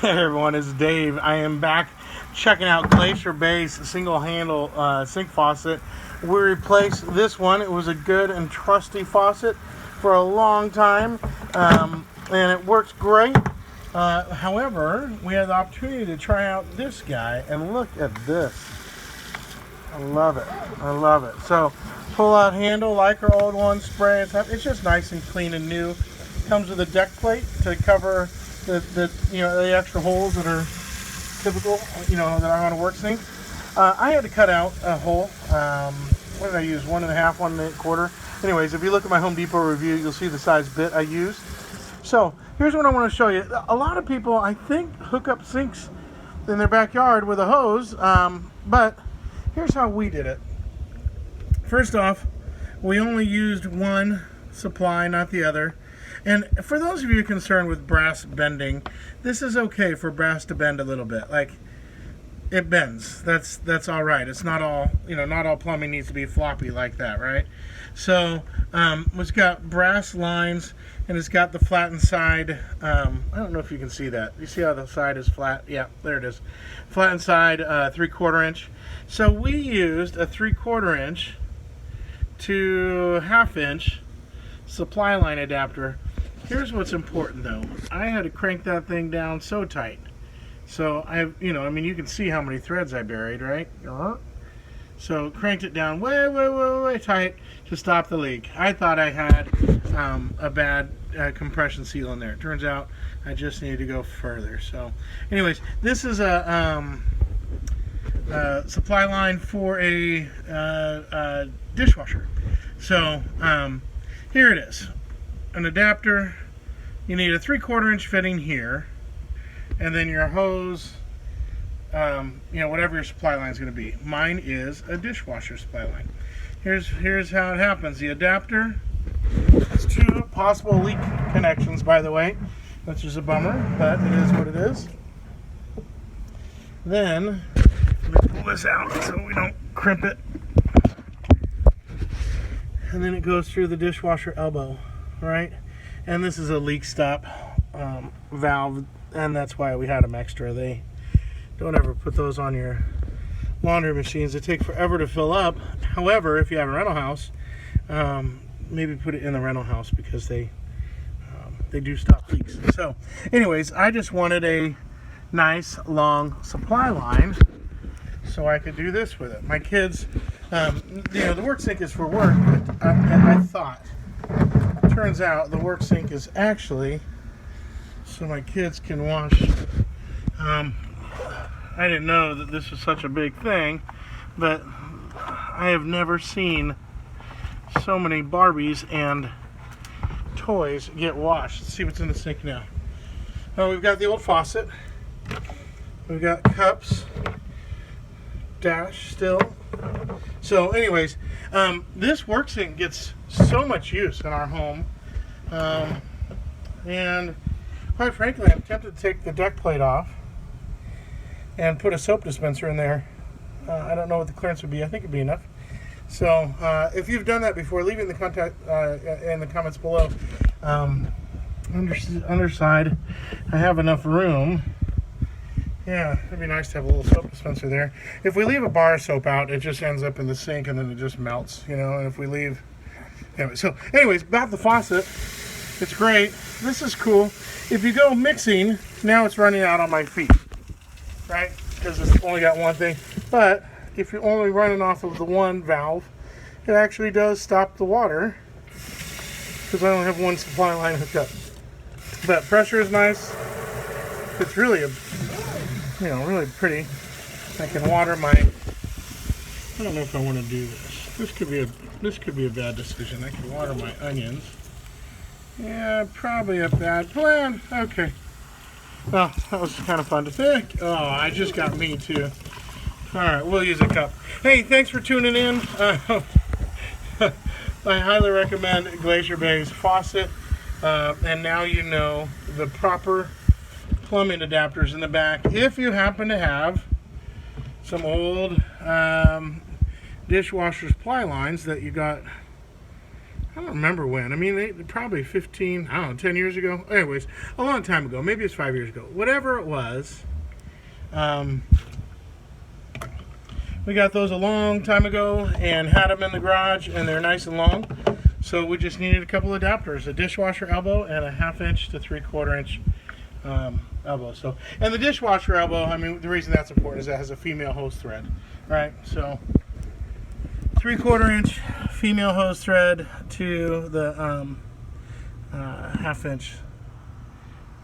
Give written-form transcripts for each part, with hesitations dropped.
Hey everyone, it's Dave. I am back checking out Glacier Bay's single handle sink faucet. We replaced this one. It was a good and trusty faucet for a long time, and it works great. However, we had the opportunity to try out this guy, and look at this. I love it. I love it. So, pull out handle like our old one, spray and stuff. It's just nice and clean and new. Comes with a deck plate to cover the extra holes that are typical, that are on a work sink. I had to cut out a hole. What did I use? 1.5, 1.25. Anyways, if you look at my Home Depot review, you'll see the size bit I used. So here's what I want to show you. A lot of people, I think, hook up sinks in their backyard with a hose, but here's how we did it. First off, we only used one supply, not the other. And for those of you concerned with brass bending, this is okay for brass to bend a little bit. Like, it bends. That's all right. It's not all, not all plumbing needs to be floppy like that, right? So, it's got brass lines, and it's got the flattened side. I don't know if you can see that. You see how the side is flat? Yeah, there it is. Flattened side, 3/4 inch. So we used a 3/4 inch to 1/2 inch supply line adapter. Here's what's important though. I had to crank that thing down so tight. So you can see how many threads I buried, right? So cranked it down way tight to stop the leak. I thought I had a bad compression seal in there. It turns out I just needed to go further. So anyways, this is a supply line for a dishwasher. So here it is. An adapter. You need a 3/4 inch fitting here, and then your hose, whatever your supply line is going to be. Mine is a dishwasher supply line. Here's how it happens. The adapter has 2 possible leak connections, by the way, which is a bummer, but it is what it is. Then let me pull this out so we don't crimp it. And then it goes through the dishwasher elbow, right? And this is a leak stop valve, and that's why we had them extra. They don't ever put those on your laundry machines. They take forever to fill up. However, if you have a rental house, maybe put it in the rental house because they do stop leaks. So anyways, I just wanted a nice long supply line so I could do this with it. My kids, the work sink is for work, but I thought, turns out the work sink is actually so my kids can wash. I didn't know that this was such a big thing, but I have never seen so many Barbies and toys get washed. Let's see what's in the sink now. Oh, we've got the old faucet. We've got cups. Dash still. So anyways, this work sink gets so much use in our home, and quite frankly, I'm tempted to take the deck plate off and put a soap dispenser in there. I don't know what the clearance would be. I think it'd be enough. So if you've done that before, leave it in the comments below. Underside, I have enough room. Yeah, it'd be nice to have a little soap dispenser there. If we leave a bar of soap out, it just ends up in the sink and then it just melts, and if we leave... Anyway, so anyways, about the faucet, it's great. This is cool. If you go mixing, now it's running out on my feet, right? Because it's only got one thing. But if you're only running off of the one valve, it actually does stop the water because I only have one supply line hooked up. But pressure is nice. It's really really pretty. I can water my... I don't know if I want to do this. This could be a bad decision. I can water my onions. Yeah, probably a bad plan. Okay. Well, that was kind of fun to think. Oh, I just got me too. All right, we'll use a cup. Hey, thanks for tuning in. I highly recommend Glacier Bay's faucet. And now you know the proper plumbing adapters in the back. If you happen to have some old dishwasher supply lines that you got, I don't remember when. I mean, they probably 15, I don't know, 10 years ago. Anyways, a long time ago. Maybe it's 5 years ago. Whatever it was. We got those a long time ago and had them in the garage, and they're nice and long. So we just needed a couple adapters, a dishwasher elbow and a 1/2 inch to 3/4 inch elbow. So, and the dishwasher elbow, I mean, the reason that's important is that it has a female hose thread, right? So 3/4 inch female hose thread to the 1/2 inch.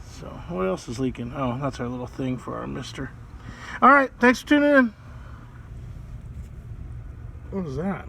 So what else is leaking? Oh, that's our little thing for our mister. All right, thanks for tuning in. What is that?